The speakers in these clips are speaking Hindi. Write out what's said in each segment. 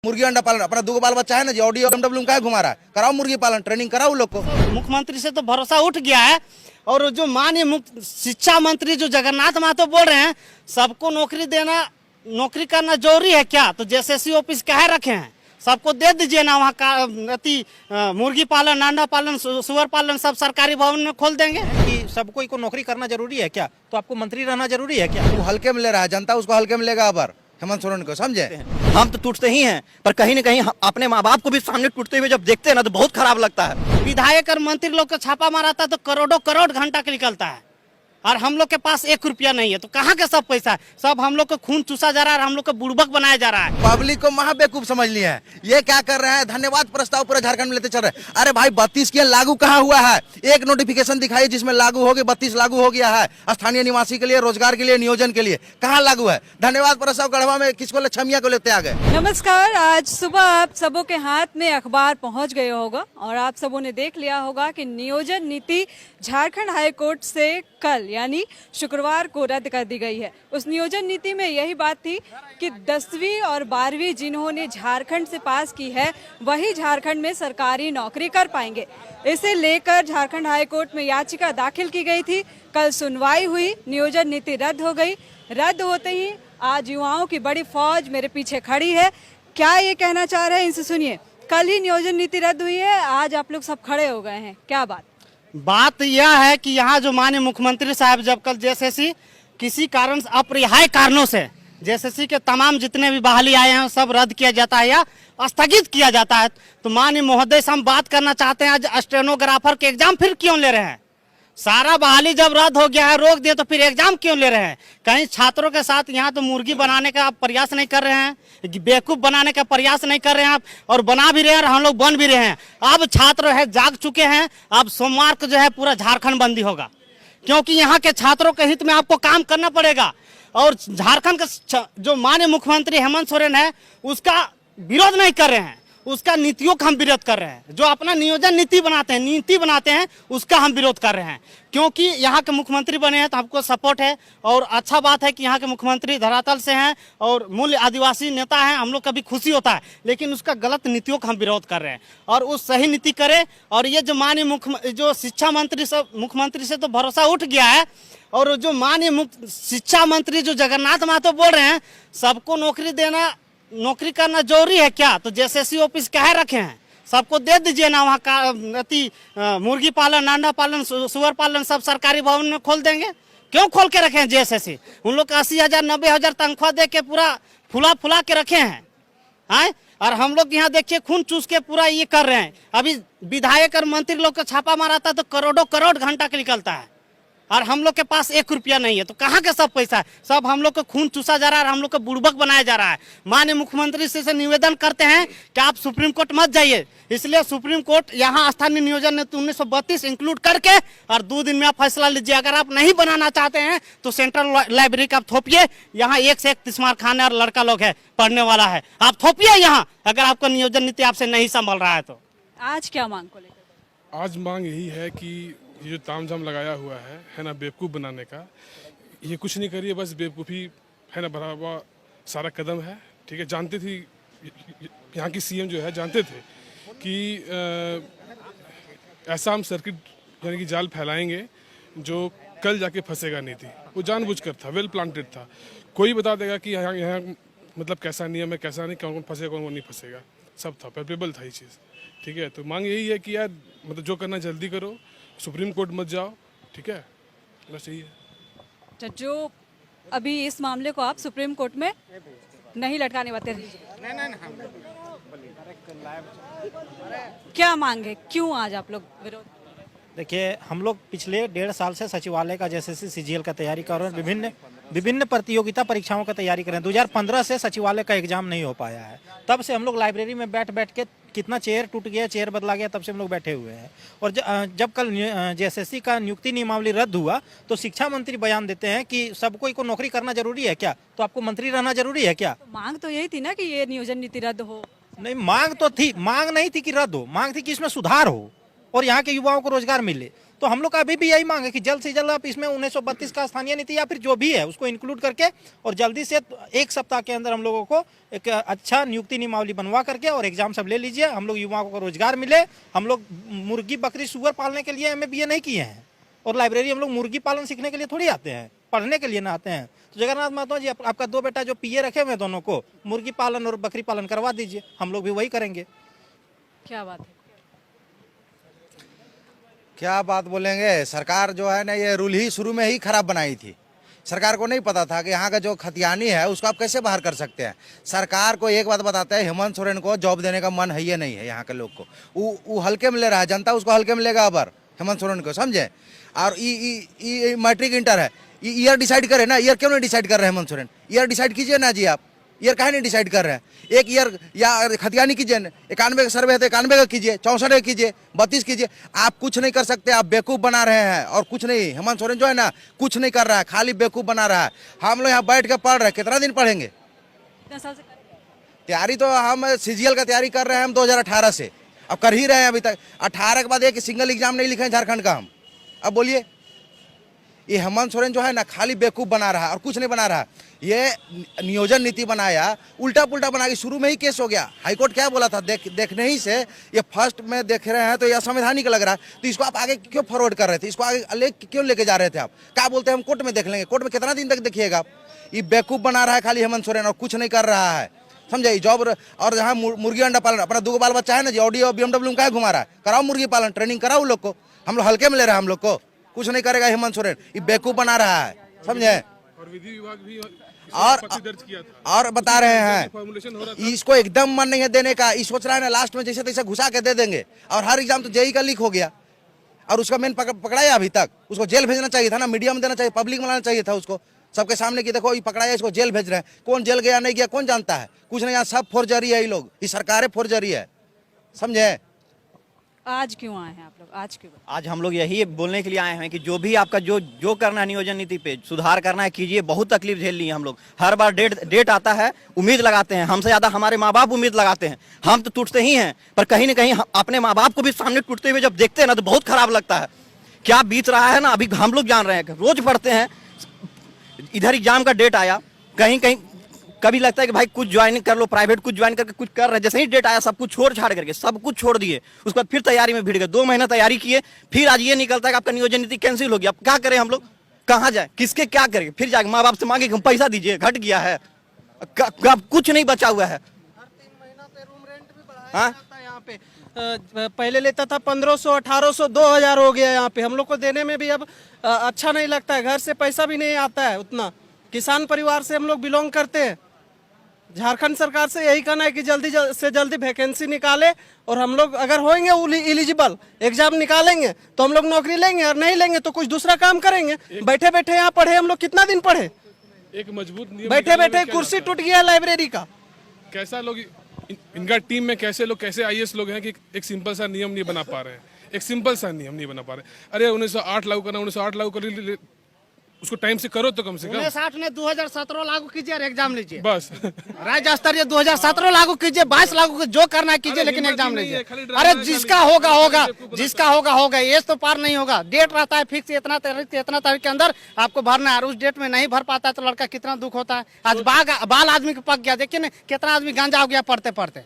मुर्गी अंडा पालन अपना 2 बाल बच्चा है ना जी, ऑडियो BMW में क्या घुमा रहा है, कराओ मुर्गी पालन, ट्रेनिंग कराओ लोग को। मुख्यमंत्री से तो भरोसा उठ गया है। और जो माननीय शिक्षा मंत्री जो जगन्नाथ महतो बोल रहे हैं सबको नौकरी देना, नौकरी करना जरूरी है क्या, तो JSSC ऑफिस कहे रखे हैं, सबको दे दीजिए ना। वहाँ का मुर्गी पालन, अंडा पालन, सुअर पालन सब सरकारी भवन में खोल देंगे। कि सबको को नौकरी करना जरूरी है क्या, तो आपको मंत्री रहना जरूरी है क्या? वो हल्के में ले रहा है, जनता उसको हल्के में लेगा। अब हेमंत सोरेन को समझे, हम तो टूटते ही हैं, पर कहीं न कहीं अपने माँ बाप को भी सामने टूटते हुए जब देखते हैं ना तो बहुत खराब लगता है। विधायक और मंत्री लोग को छापा मारा था तो करोड़ों करोड़ घंटा का निकलता है, और हम लोग के पास 1 रुपया नहीं है, तो कहाँ के सब पैसा है? सब हम लोग को खून चूसा जा रहा है और हम लोग को बुड़बक बनाया जा रहा है। पब्लिक को महाबेवकूफ समझ लिया है। ये क्या कर रहे हैं, धन्यवाद प्रस्ताव पूरा झारखंड में लेते चल रहे हैं। अरे भाई 32 की लागू कहाँ हुआ है? एक नोटिफिकेशन दिखाई जिसमें लागू हो गया, 32 लागू हो गया है स्थानीय निवासी के लिए, रोजगार के लिए, नियोजन के लिए। कहाँ लागू है? धन्यवाद प्रस्ताव गढ़वा में किसको ले, छमिया को लेते आ गए। नमस्कार, आज सुबह आप सबों के हाथ में अखबार पहुंच गए होगा और आप सबों ने देख लिया होगा कि नियोजन नीति झारखंड हाई कोर्ट से कल यानी शुक्रवार को रद्द कर दी गई है। उस नियोजन नीति में यही बात थी कि 10वीं और 12वीं जिन्होंने झारखंड से पास की है वही झारखंड में सरकारी नौकरी कर पाएंगे। इसे लेकर झारखंड हाई कोर्ट में याचिका दाखिल की गई थी। कल सुनवाई हुई, नियोजन नीति रद्द हो गई। रद्द होते ही आज युवाओं की बड़ी फौज मेरे पीछे खड़ी है। क्या ये कहना चाह रहे हैं, इनसे सुनिए। कल ही नियोजन नीति रद्द हुई है, आज आप लोग सब खड़े हो गए हैं, क्या बात यह है कि यहाँ जो माननीय मुख्यमंत्री साहब जब कल JSSC किसी कारण अपरिहार्य कारणों से JSSC के तमाम जितने भी बहाली आए हैं सब रद्द किया जाता है या स्थगित किया जाता है, तो माननीय महोदय से हम बात करना चाहते हैं आज स्टेनोग्राफर के एग्जाम फिर क्यों ले रहे हैं? सारा बहाली जब रद्द हो गया है, रोक दिया, तो फिर एग्जाम क्यों ले रहे हैं? कहीं छात्रों के साथ यहाँ तो मुर्गी बनाने का आप प्रयास नहीं कर रहे हैं, बेवकूफ बनाने का प्रयास नहीं कर रहे हैं आप, और बना भी रहे हैं और हम लोग बन भी रहे हैं। अब छात्र है जाग चुके हैं, अब सोमवार को जो है पूरा झारखंड बंदी होगा, क्योंकि यहाँ के छात्रों के हित में आपको काम करना पड़ेगा। और झारखंड का जो माननीय मुख्यमंत्री हेमंत सोरेन है उसका विरोध नहीं कर रहे हैं, उसका नीतियों का हम विरोध कर रहे हैं। जो अपना नियोजन नीति बनाते हैं उसका हम विरोध कर रहे हैं, क्योंकि यहाँ के मुख्यमंत्री बने हैं तो हमको सपोर्ट है। और अच्छा बात है कि यहाँ के मुख्यमंत्री धरातल से हैं और मूल आदिवासी नेता हैं, हम लोग का भी खुशी होता है, लेकिन उसका गलत नीतियों का हम विरोध कर रहे हैं और उस सही नीति करे। और ये जो माननीय जो शिक्षा मंत्री मुख्यमंत्री से तो भरोसा उठ गया है, और जो माननीय शिक्षा मंत्री जो जगन्नाथ महतो बोल रहे हैं सबको नौकरी देना, नौकरी करना जरूरी है क्या, तो JSSC ऑफिस कहे रखे हैं, सबको दे दीजिए ना। वहाँ का मुर्गी पालन, अंडा पालन, सुअर पालन सब सरकारी भवन में खोल देंगे। क्यों खोल के रखे हैं JSSC? उन लोग 80,000 90,000 तनख्वाह दे के पूरा फुला के रखे हैं, और हम लोग यहाँ देखिए खून चूस के पूरा ये कर रहे हैं। अभी विधायक और मंत्री लोग को छापा मारा था तो करोड़ों करोड़ घंटा का निकलता है, और हम लोग के पास 1 रुपया नहीं है, तो कहाँ के सब पैसा है? सब हम लोग को खून चूसा जा रहा है और हम लोग को बुड़बक बनाया जा रहा है। माननीय मुख्यमंत्री से निवेदन करते हैं कि आप सुप्रीम कोर्ट मत जाइए, इसलिए सुप्रीम कोर्ट यहाँ स्थानीय नियोजन ने 1932 इंक्लूड करके और 2 दिन में आप फैसला लीजिए। अगर आप नहीं बनाना चाहते हैं तो सेंट्रल लाइब्रेरी का आप थोपिए, यहाँ 1 से 1 तिस्मार खाने और लड़का लोग है पढ़ने वाला है, आप थोपिए यहाँ, अगर आपको नियोजन नीति आपसे नहीं संभल रहा है तो। आज क्या मांग को लेकर? आज मांग यही है कि ये जो तामझाम लगाया हुआ है ना, बेवकूफ़ बनाने का, ये कुछ नहीं करिए, बस बेवकूफ़ी है ना भरा हुआ सारा कदम है। ठीक है, जानते थी यहाँ की CM जो है जानते थे कि ऐसा हम सर्किट यानी कि जाल फैलाएंगे जो कल जाके फंसेगा नहीं थी। वो जानबूझकर था, वेल प्लांटेड था। कोई बता देगा कि यहाँ मतलब कैसा नियम है, कैसा नहीं, कौन फंसेगा कौन नहीं फंसेगा, सब था, पेपेबल था ये चीज़। ठीक है, तो मांग यही है कि यार मतलब जो करना जल्दी करो, सुप्रीम कोर्ट मत जाओ। ठीक है, बस यही है। जो अभी इस मामले को आप सुप्रीम कोर्ट में नहीं लटकाने वाले, क्या मांगे, क्यों आज आप लोग विरोध? देखिए, हम लोग पिछले 1.5 साल से सचिवालय का JSSC CGL का तैयारी कर रहे हैं, विभिन्न प्रतियोगिता परीक्षाओं का तैयारी कर रहे हैं। 2015 से सचिवालय का एग्जाम नहीं हो पाया है, तब से हम लोग लाइब्रेरी में बैठ के कितना चेयर टूट गया, चेयर बदला गया, तब से हम लोग बैठे हुए हैं। और जब कल JSSC का नियुक्ति नियमावली रद्द हुआ तो शिक्षा मंत्री बयान देते हैं कि सबको को नौकरी करना जरूरी है क्या, तो आपको मंत्री रहना जरूरी है क्या? तो मांग तो यही थी ना कि ये नियोजन नीति रद्द हो। नहीं, मांग तो थी, मांग नहीं थी कि रद्द हो, मांग थी कि इसमें सुधार हो और यहाँ के युवाओं को रोजगार मिले। तो तो हम लोग का अभी भी यही मांग है कि जल्द से जल्द आप इसमें 1932 का स्थानीय नीति या फिर जो भी है उसको इंक्लूड करके और जल्दी से एक सप्ताह के अंदर हम लोगों को एक अच्छा नियुक्ति नियमावली बनवा करके और एग्जाम सब ले लीजिए। हम लोग युवाओं को रोजगार मिले। हम लोग मुर्गी बकरी सुअर पालने के लिए MA BA नहीं किए हैं और लाइब्रेरी हम लोग मुर्गी पालन सीखने के लिए थोड़ी आते हैं, पढ़ने के लिए ना आते हैं। तो जगन्नाथ महतो जी, आपका 2 बेटा जो PA रखे हुए हैं, दोनों को मुर्गी पालन और बकरी पालन करवा दीजिए, हम लोग भी वही करेंगे। क्या बात है? क्या बात बोलेंगे, सरकार जो है ना ये रूल ही शुरू में ही खराब बनाई थी। सरकार को नहीं पता था कि यहाँ का जो खतियानी है उसको आप कैसे बाहर कर सकते हैं। सरकार को एक बात बताते हैं, हेमंत सोरेन को जॉब देने का मन है ये नहीं है यहाँ के लोग को। वो हल्के में ले रहा है, जनता उसको हल्के में लेगा अबर हेमंत सोरेन को, समझे। और मैट्रिक इंटर है, ईयर डिसाइड करे ना, ईयर क्यों नहीं डिसाइड कर रहे हैं हेमंत सोरेन? ईयर डिसाइड कीजिए ना जी, आप ईयर काहे नहीं डिसाइड कर रहे हैं? एक ईयर या खतियानी कीजिए, 91 का सर्वे है तो 91 का कीजिए, 64 का कीजिए, 32 कीजिए। आप कुछ नहीं कर सकते, आप बेवकूफ़ बना रहे हैं और कुछ नहीं। हेमंत सोरेन जो है ना कुछ नहीं कर रहा है, खाली बेवकूफ़ बना रहा है। हम लोग यहाँ बैठ के पढ़ रहे हैं, कितना दिन पढ़ेंगे? कितना साल से कर रहे हैं? तैयारी तो हम CGL का तैयारी कर रहे हैं हम 2018 से, अब कर ही रहे हैं अभी तक। 18 के बाद एक सिंगल एग्जाम नहीं लिखे हैं झारखंड का हम। अब बोलिए, ये हेमंत सोरेन जो है ना खाली बेवकूफ़ बना रहा है और कुछ नहीं बना रहा। ये नियोजन नीति बनाया, उल्टा पुल्टा बना के शुरू में ही केस हो गया। हाईकोर्ट क्या बोला था, देखने ही से ये फर्स्ट में देख रहे हैं तो ये असंवैधानिक लग रहा है, तो इसको आप आगे क्यों फॉरवर्ड कर रहे थे? इसको आगे क्यों लेके जा रहे थे आप? क्या बोलते हैं हम कोर्ट में देख लेंगे? कोर्ट में कितना दिन तक देखिएगा आप? ये बेवकूफ़ बना रहा है खाली हेमंत सोरेन और कुछ नहीं कर रहा है, समझे। जॉब और जहाँ मुर्गी अंडा पालन, अपना 2 बाल बच्चा है ना जी, ऑडी और BMW में क्या घुमा रहा है? कराओ मुर्गी पालन, ट्रेनिंग कराओ लोग को। हम लोग हल्के में ले रहे हैं, हम लोग को कुछ नहीं करेगा हेमंत सोरेन, ये बेवकूफ़ बना रहा है, समझे। और विधि विभाग भी और दर्ज किया था और बता रहे हैं फॉर्मुलेशन हो रहा था। इसको एकदम मन नहीं है देने का। ये सोच रहा है ना लास्ट में जैसे तैसे घुसा के दे देंगे। और हर एग्जाम तो JEE का लीक हो गया और उसका मेन पकड़ाया अभी तक। उसको जेल भेजना चाहिए था ना, मीडिया में देना चाहिए, पब्लिक में लाना चाहिए था उसको सबके सामने कि देखो ये पकड़ाया, इसको जेल भेज रहे हैं। कौन जेल गया नहीं गया कौन जानता है? कुछ नहीं, यहाँ सब फोर्जरी है। ये लोग, ये सरकारें फोर्जरी है, समझे। आज क्यों आए हैं आप लोग? आज क्यों? आज हम लोग यही बोलने के लिए आए हैं कि जो भी आपका जो करना है नियोजन नीति पे सुधार करना है कीजिए। बहुत तकलीफ झेल ली है हम लोग। हर बार डेट आता है, उम्मीद लगाते हैं, हमसे ज्यादा हमारे माँ बाप उम्मीद लगाते हैं। हम तो टूटते ही हैं, पर कहीं ना कहीं अपने माँ बाप को भी सामने टूटते हुए जब देखते हैं ना तो बहुत खराब लगता है। क्या बीत रहा है ना अभी हम लोग जान रहे हैं, रोज पढ़ते हैं। इधर एग्जाम का डेट आया, कहीं कहीं कभी लगता है कि भाई कुछ ज्वाइन कर लो, प्राइवेट कुछ ज्वाइन करके कुछ कर रहे हैं। जैसे ही डेट आया सब कुछ छोड़ छाड़ करके सब कुछ छोड़ दिए। उसके बाद फिर तैयारी में भिड़ गए, 2 महीना तैयारी किए, फिर आज ये निकलता है कि आपका नियोजन नीति कैंसिल हो गया। अब क्या करें हम लोग? कहाँ जाए, किसके क्या करें? फिर जाके माँ बाप से मांगे कि पैसा दीजिए, घट गया है, कुछ नहीं बचा हुआ है। हाँ, यहाँ पे पहले लेता था 1500, 1800, 2000 हो गया। यहाँ पे हम लोग को देने में भी अब अच्छा नहीं लगता है। घर से पैसा भी नहीं आता है उतना। किसान परिवार से हम लोग बिलोंग करते हैं। झारखंड सरकार से यही कहना है कि जल्दी से जल्दी वैकेंसी निकाले और हम लोग अगर होंगे एलिजिबल, एग्जाम निकालेंगे तो हम लोग नौकरी लेंगे, और नहीं लेंगे तो कुछ दूसरा काम करेंगे। बैठे बैठे यहाँ पढ़े हम लोग, कितना दिन पढ़े? एक मजबूत नियम बैठे निकालने बैठे में क्या कुर्सी जाता है? टूट गया लाइब्रेरी का। कैसा लोग इनका टीम में कैसे लोग, कैसे IAS लोग हैं कि एक सिंपल सा नियम नहीं बना पा रहे हैं। एक सिंपल सा नियम नहीं बना पा रहे। अरे 1908 लागू करना, 1908 लागू कर, उसको टाइम से करो तो कम से कम। 1960 ने 2017 लागू कीजिए और एग्जाम लीजिए। बस राज्य स्तरीय 2017 लागू कीजिए, 22 लागू कीजिए, जो करना है कीजिए, लेकिन हिम्मत एग्जाम ही नहीं लीजिए। है, खाली अरे ड्रामा जिसका खाली होगा होगा, बेवकूफ जिसका होगा होगा। ये तो पार नहीं होगा। डेट रहता है फिक्स, इतना तारीख के अंदर आपको भरना है, और उस डेट में नहीं भर पाता है तो लड़का कितना दुख होता है। आज बाल आदमी को पक गया, देखिए ना कितना आदमी गांजा हो गया पढ़ते पढ़ते।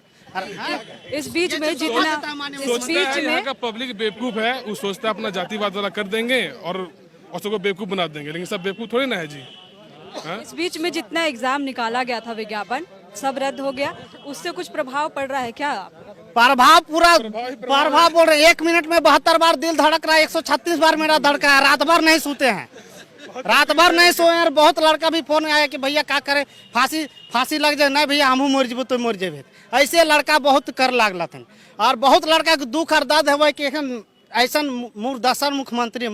इस बीच में जितना इस सोचता बीच है यहाँ में का पब्लिक बेवकूफ है, वो सोचता है अपना जातिवाद वाला कर देंगे और सबको बेवकूफ बना देंगे, लेकिन सब बेवकूफ थोड़ी ना है जी। इस बीच में जितना एग्जाम निकाला गया था, विज्ञापन सब रद्द हो गया, उससे कुछ प्रभाव पड़ रहा है क्या? प्रभाव पूरा प्रभाव बोल रहे। 1 मिनट में 72 बार दिल धड़क रहा है, 136 बार मेरा धड़का है। रात भर नहीं सोते हैं, रात भर नहीं सोए हैं। बहुत लड़का भी फोन आया कि भैया क्या करे, फांसी लग जाए। नहीं भैया हमहू मर जेबो तो मर जेबे। ऐसे लड़का बहुत कर लागला था। और बहुत लड़का के दुख और दर्द है कि ऐसा मुखदशक मुख्यमंत्री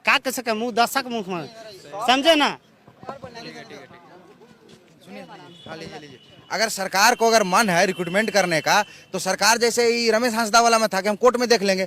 का कह सके, मुखदशक मुख्यमंत्री, समझे ना। अगर सरकार को अगर मन है रिक्रूटमेंट करने का तो सरकार जैसे ही रमेश हांसदा वाला में था कि हम कोर्ट में देख लेंगे।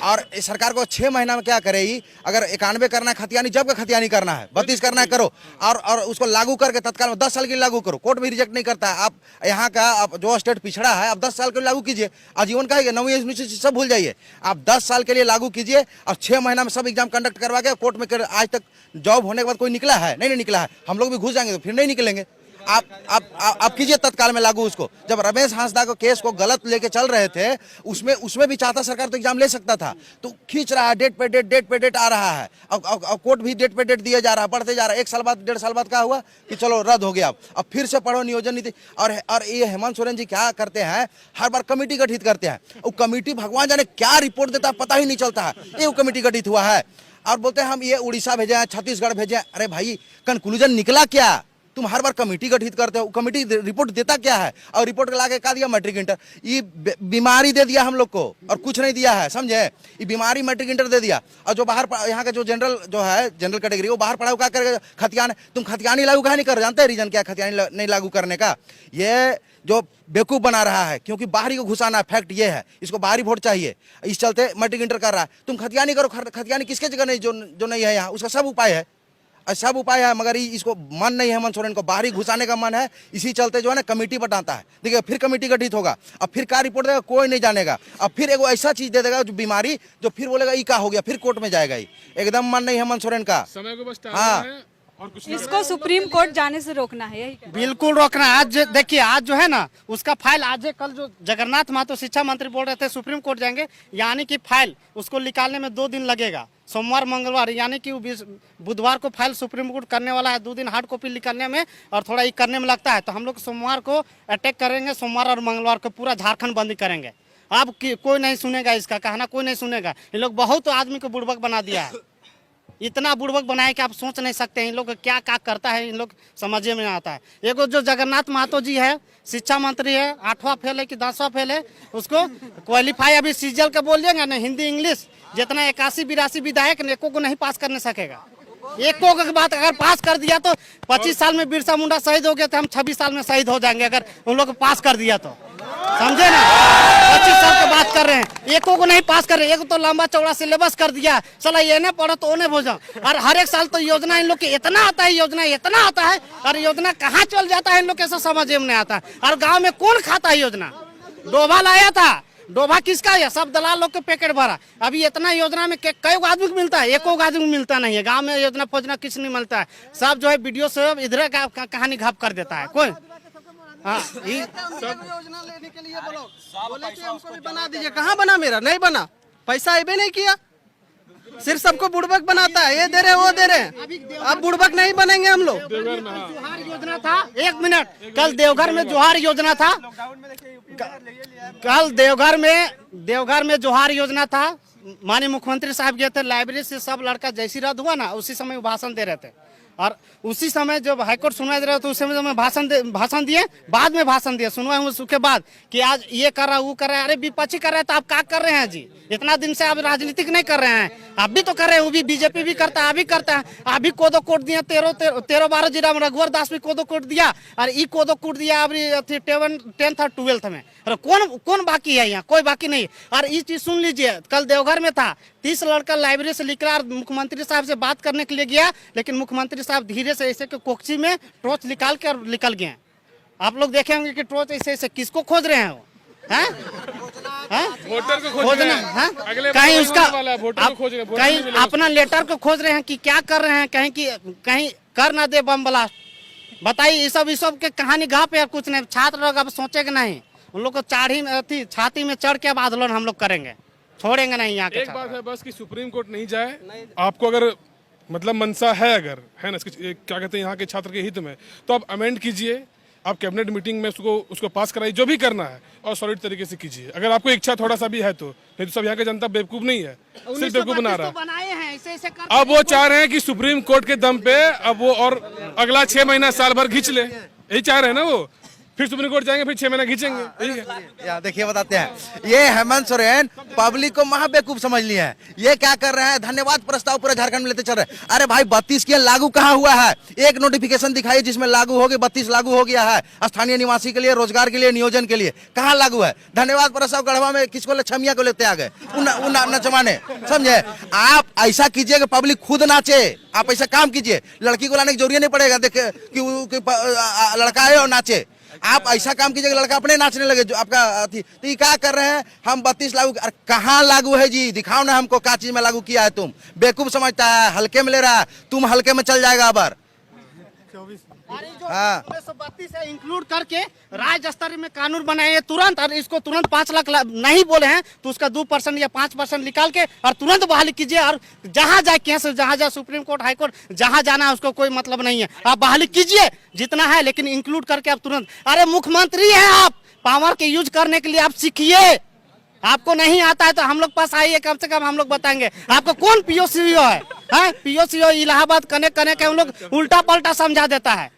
और इस सरकार को 6 महीना में क्या करेगी? अगर 91 करना है खतियानी, जब का खतियानी करना है, 32 करना है करो, और उसको लागू करके तत्काल में 10 साल के लिए लागू करो। कोर्ट भी रिजेक्ट नहीं करता है। आप यहाँ का जो स्टेट पिछड़ा है, आप 10 साल के लिए लागू कीजिए। आजीवन का है, 9वीं 19वीं सब भूल जाइए, आप 10 साल के लिए लागू कीजिए और 6 महीना में सब एग्जाम कंडक्ट करवा के कोर्ट में आज तक जॉब होने के बाद कोई निकला है? नहीं निकला है। हम लोग भी घुस जाएंगे तो फिर नहीं निकलेंगे। आप कीजिए तत्काल में लागू उसको। जब रमेश हांसदा को केस को गलत लेके चल रहे थे, उसमें भी चाहता सरकार तो एग्जाम ले सकता था, तो खींच रहा है, डेट पे डेट आ रहा है। अब कोर्ट भी डेट पे डेट दिया जा रहा है, बढ़ते जा रहा है। 1 साल बाद 1.5 साल बाद क्या हुआ कि चलो रद्द हो गया। अब फिर से पढ़ो नियोजन नीति। और ये हेमंत सोरेन जी क्या करते हैं, हर बार कमेटी गठित करते हैं। वो कमेटी भगवान जाने क्या रिपोर्ट देता है, पता ही नहीं चलता है। ये कमेटी गठित हुआ है और बोलते हैं हम ये उड़ीसा भेजे हैं, छत्तीसगढ़ भेजे हैं। अरे भाई, कंक्लूजन निकला क्या? तुम हर बार कमेटी गठित करते हो, कमेटी रिपोर्ट देता क्या है? और रिपोर्ट ला के क्या दिया? Matric inter. ये बीमारी दे दिया हम लोग को और कुछ नहीं दिया है, समझे? ये बीमारी मैट्रिक इंटर दे दिया। और जो बाहर यहाँ का जो जनरल कैटेगरी, वो बाहर पढ़ा हुआ क्या करेगा? खतियान। तुम खतियानी लागू कहा नहीं कर? जानते हैं रीजन क्या खतियानी नहीं लागू करने का? ये जो बेवकूफ बना रहा है, क्योंकि बाहरी को घुसाना है। फैक्ट ये है, इसको बाहरी वोट चाहिए, इस चलते मैट्रिक इंटर कर रहा है। तुम खतियानी करो। खतियानी किसके जगह नहीं जो नहीं है यहाँ, उसका सब उपाय है, सब उपाय है। मगर इसको मन नहीं है हेमंत सोरेन को, बाहरी घुसाने का मन है। इसी चलते जो है ना कमेटी बताता है। देखिए फिर कमेटी गठित होगा, अब फिर क्या रिपोर्ट देगा कोई नहीं जानेगा। अब फिर एगो ऐसा चीज दे देगा जो बीमारी, जो फिर बोलेगा ये क्या हो गया, फिर कोर्ट में जाएगा। ही एकदम मन नहीं हेमंत सोरेन का। समय को बस हाँ, और कुछ इसको सुप्रीम कोर्ट जाने से रोकना है, यही बिल्कुल रोकना है। आज देखिए, आज जो है ना उसका फाइल, आज कल जो जगन्नाथ महतो शिक्षा मंत्री बोल रहे थे सुप्रीम कोर्ट जाएंगे, यानी कि फाइल उसको निकालने में 2 दिन लगेगा। सोमवार मंगलवार, यानी कि बुधवार को फाइल सुप्रीम कोर्ट करने वाला है। 2 दिन हार्ड कॉपी निकालने में और थोड़ा ये करने में लगता है। तो हम लोग सोमवार को अटैक करेंगे, सोमवार और मंगलवार को पूरा झारखंड बंदी करेंगे। अब कोई नहीं सुनेगा, इसका कहना कोई नहीं सुनेगा। ये लोग बहुत आदमी को बुड़बक बना दिया है, इतना बुड़बक बनाया कि आप सोच नहीं सकते हैं इन लोग क्या करता है, इन लोग समझ में नहीं आता है। एगो जो जगन्नाथ महतो जी है, शिक्षा मंत्री है, 8वां फेल है कि 10वां फेल है, उसको क्वालिफाई अभी सीजीएल का बोल दिएगा ना, हिंदी इंग्लिश जितना 81-82 विधायक ने एको को नहीं पास करने सकेगा। एको की बात अगर पास कर दिया तो 25 साल में बिरसा मुंडा शहीद हो गया तो हम 26 साल में शहीद हो जाएंगे, अगर उन लोग को पास कर दिया तो, समझे ना? 25 साल की बात कर रहे हैं, एको को नहीं पास कर रहे। एक तो लंबा चौड़ा सिलेबस कर दिया, चला ये नहीं पढ़ो तो उन्हें भोजा। और हर एक साल तो योजना इन लोग के इतना आता है, योजना इतना आता है, और योजना कहाँ चल जाता है इन लोग कैसे समझ में नहीं आता है। और गाँव में कौन खाता है योजना? डोभा लाया था, डोभा किसका है? सब दलाल लोग के पैकेट भरा। अभी इतना योजना में कई आदमी को मिलता है? एको आदमी को मिलता नहीं है। गांव में योजना फोजना किस नहीं मिलता है। सब जो है वीडियो से इधर का कहानी घाप कर देता है कोई। हाँ, योजना लेने के लिए बोले कि हमको भी बना दीजिए, कहाँ बना? मेरा नहीं बना, पैसा अभी नहीं किया, सिर्फ सबको बुड़बक बनाता है, ये दे रहे वो दे रहे। अब बुड़बक नहीं बनेंगे हम लोग। जोहार योजना था, 1 मिनट, कल देवघर में जोहार योजना था, कल देवघर में जोहार योजना था। माननीय मुख्यमंत्री साहब गए थे, लाइब्रेरी से सब लड़का जैसी रद्द हुआ ना, उसी समय वो भाषण दे रहे थे। और उसी समय जब हाईकोर्ट सुनवाई दे रहा था, उस समय में भाषण दिए, बाद में भाषण दिए सुनवाई उसके बाद कि आज ये कर रहा वो कर रहा है। अरे विपक्षी कर रहे हैं तो आप क्या कर रहे हैं जी? इतना दिन से आप राजनीतिक नहीं कर रहे हैं, आप भी तो कर रहे हैं। वो भी बीजेपी भी करता है, आप भी करता है। आप भी कोदो कोड दिया 13-12 जिला में, रघुवर दास भी कोदो कोड दिया, और ई कोदो कोड दिया अभी 10th और 12th में। अरे कौन बाकी है यहाँ? कोई बाकी नहीं। और ये चीज सुन लीजिए, कल देवघर में था, 30 लड़का लाइब्रेरी से लिख रहा, मुख्यमंत्री साहब से बात करने के लिए गया, लेकिन मुख्यमंत्री साहब धीरे से ऐसे कोकची में टॉर्च निकाल के निकल गए। आप लोग देखेंगे कि टॉर्च ऐसे किसको खोज रहे हैं वो? वोटर को खोजना है, कहीं उसका कहीं अपना लेटर को खोज रहे हैं कि क्या कर रहे हैं, कहीं कर ना दे बम ब्लास्ट। बताइए, ये सब के कहानी घाप या कुछ नहीं। छात्र लोग अब सोचेंगे नहीं, उन लोग को छाती में चढ़ के अब आंदोलन हम लोग करेंगे, छोड़ेंगे नहीं यहाँ के। एक बात है बस कि सुप्रीम कोर्ट नहीं जाए। आपको अगर मतलब मनसा है, अगर है ना क्या कहते हैं यहाँ के छात्र के हित में, तो आप अमेंड कीजिए, आप कैबिनेट मीटिंग में उसको पास कराइए, जो भी करना है, और सॉलिड तरीके से कीजिए। अगर आपको इच्छा थोड़ा सा भी है तो, नहीं तो सब यहाँ की जनता बेवकूफ नहीं है, सिर्फ बेवकूफ बना रहा है। अब वो चाह रहे हैं कि सुप्रीम कोर्ट के दम पे अब वो और अगला 6 महीना साल भर खींच ले, यही चाह रहे हैं ना वो। फिर सुप्रीम कोर्ट जाएंगे, फिर 6 महीना खींचेंगे। ठीक है, या देखिए बताते हैं, ये हेमंत सोरेन पब्लिक को महाबेवकूफ समझ लिए हैं। ये क्या कर रहे हैं, धन्यवाद प्रस्ताव पूरे झारखंड में लेते चल रहे हैं। अरे भाई 32 के लागू कहाँ हुआ है? एक नोटिफिकेशन दिखाइए जिसमें लागू हो गया, 32 लागू हो गया है स्थानीय निवासी के लिए, रोजगार के लिए, नियोजन के लिए। कहाँ लागू है? धन्यवाद प्रस्ताव गढ़वा में किसको छमिया को लेते आ गए नचवाने, समझे? आप ऐसा कीजिए कि पब्लिक खुद नाचे, आप ऐसा काम कीजिए, लड़की को लाने की जरूरत नहीं पड़ेगा देखे कि लड़का है और नाचे। आप ऐसा काम कीजिए लड़का अपने नाचने लगे जो आपका थी। तो ये क्या कर रहे हैं, हम 32 लागू, कहाँ लागू है जी? दिखाओ ना हमको क्या चीज में लागू किया है। तुम बेवकूफ समझता है, हल्के में ले रहा है, तुम हल्के में चल जाएगा अबर। हाँ, 32 से इंक्लूड करके राज्य स्तर में कानून बनाए तुरंत, और इसको तुरंत 5 लाख नहीं बोले हैं तो उसका 2% या 5% निकाल के और तुरंत बहाली कीजिए। और जहां जाए केस, जहां जाए सुप्रीम कोर्ट, हाई कोर्ट, जहां जाना है उसको कोई मतलब नहीं है, आप बहाली कीजिए जितना है, लेकिन इंक्लूड करके आप तुरंत। अरे मुख्यमंत्री है आप, पावर के यूज करने के लिए आप सीखिए। आपको नहीं आता है तो हम लोग पास आइए, कम से कम हम लोग बताएंगे। आपको कौन पीओसीओ है? पीओसीओ इलाहाबाद कने के हम लोग उल्टा पलटा समझा देता है।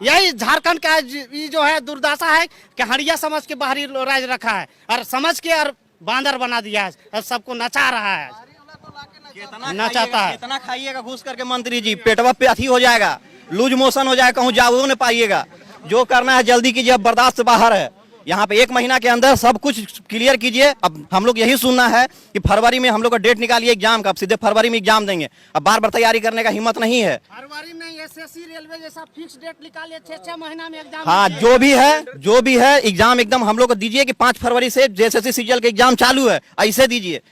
यही झारखंड का ये जो है दुर्दशा है कि हड़िया समझ के बाहरी राज रखा है और समझ के और बांदर बना दिया है और सबको नचा रहा है, नचाता है। इतना खाइएगा घुस करके मंत्री जी, पेटवा पे अथी हो जाएगा, लूज मोशन हो जाएगा, कहूँ जाओ न पाइएगा। जो करना है जल्दी कीजिए, अब बर्दाश्त से बाहर है। यहाँ पे 1 महीना के अंदर सब कुछ क्लियर कीजिए। अब हम लोग यही सुनना है कि फरवरी में हम लोग का डेट निकालिए एग्जाम का, अब सीधे फरवरी में एग्जाम देंगे। अब बार बार तैयारी करने का हिम्मत नहीं है। फरवरी में एसएससी रेलवे जैसा फिक्स डेट निकालिए, 6 महीना में एग्जाम। हाँ, जो भी है एग्जाम एकदम हम लोग को दीजिए कि 5 फरवरी से जेएसएससी सीजीएल के एग्जाम चालू है, ऐसे दीजिए।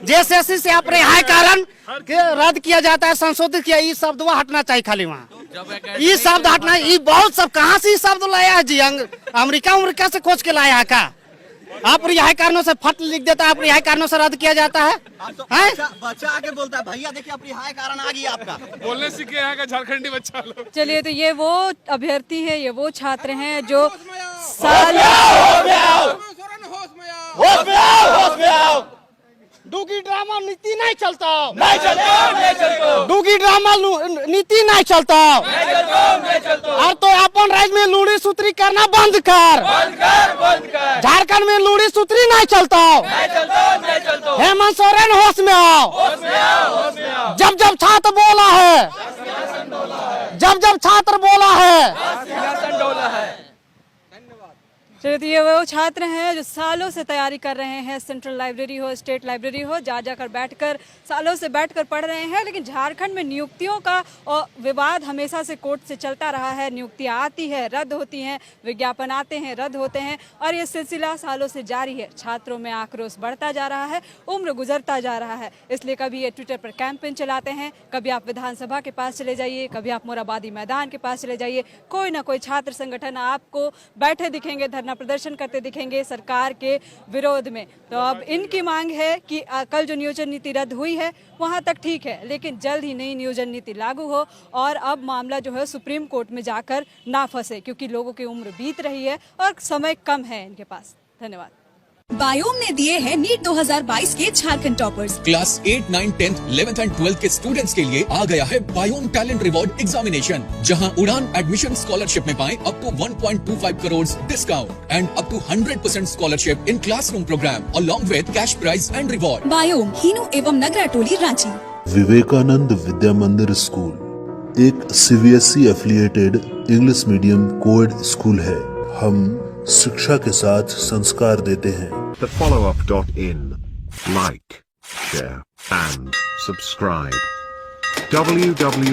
जेएसएससी से आप रिहाई कारण रद्द किया जाता है, संशोधित किया, ये शब्द हटना चाहिए खाली वहाँ। ये शब्द हटना, ये बहुत सब कहाँ से ये शब्द लाया है जी? अमेरिका से खोज के लाया है का? आप रिहाई कारणों से फट लिख देता है, आप रिहाई कारणों से रद्द किया जाता है। बच्चा आके बोलता है भैया देखिए अब रिहाई कारण आ गया आपका, बोलने सीखे यहाँ का झारखंडी बच्चा लोग। चलिए, तो ये वो अभ्यर्थी है, ये वो छात्र हैं जो डूगी ड्रामा नीति नहीं चलता, डूगी ड्रामा नीति नहीं चलता। और तो अपन राज्य में लूड़ी सूत्री करना बंद कर, झारखंड में लूड़ी सूत्री नहीं चलता। हेमंत सोरेन होश में आओ। जब जब छात्र बोला है, जब छात्र बोला है। चलिए, तो ये वो छात्र हैं जो सालों से तैयारी कर रहे हैं, सेंट्रल लाइब्रेरी हो, स्टेट लाइब्रेरी हो, जाकर बैठकर सालों से बैठकर पढ़ रहे हैं। लेकिन झारखंड में नियुक्तियों का विवाद हमेशा से कोर्ट से चलता रहा है। नियुक्तियां आती है, रद्द होती हैं, विज्ञापन आते हैं, रद्द होते हैं, और ये सिलसिला सालों से जारी है। छात्रों में आक्रोश बढ़ता जा रहा है, उम्र गुजरता जा रहा है। इसलिए कभी ये ट्विटर पर कैंपेन चलाते हैं, कभी आप विधानसभा के पास चले जाइए, कभी आप मोराबादी मैदान के पास चले जाइए, कोई ना कोई छात्र संगठन आपको बैठे दिखेंगे, धरना प्रदर्शन करते दिखेंगे सरकार के विरोध में। तो अब इनकी मांग है कि कल जो नियोजन नीति रद्द हुई है वहां तक ठीक है, लेकिन जल्द ही नई नियोजन नीति लागू हो और अब मामला जो है सुप्रीम कोर्ट में जाकर ना फंसे, क्योंकि लोगों की उम्र बीत रही है और समय कम है इनके पास। धन्यवाद। बायोम ने दिए हैं नीट 2022 के झारखंड टॉपर्स। क्लास 8, 9, 10, 11 एंड 12 के स्टूडेंट्स के लिए आ गया है बायोम टैलेंट रिवॉर्ड एग्जामिनेशन, जहां उड़ान एडमिशन स्कॉलरशिप में पाएं up to 1.25 crore discount and up to 100% scholarship in classroom programme along with cash prize and reward. बायोम, हीनू एवं नगरा टोली, रांची। विवेकानंद विद्या मंदिर स्कूल एक CBSE affiliated English medium coed school है। हम शिक्षा के साथ संस्कार देते हैं। The followup.in. Like, share and subscribe. www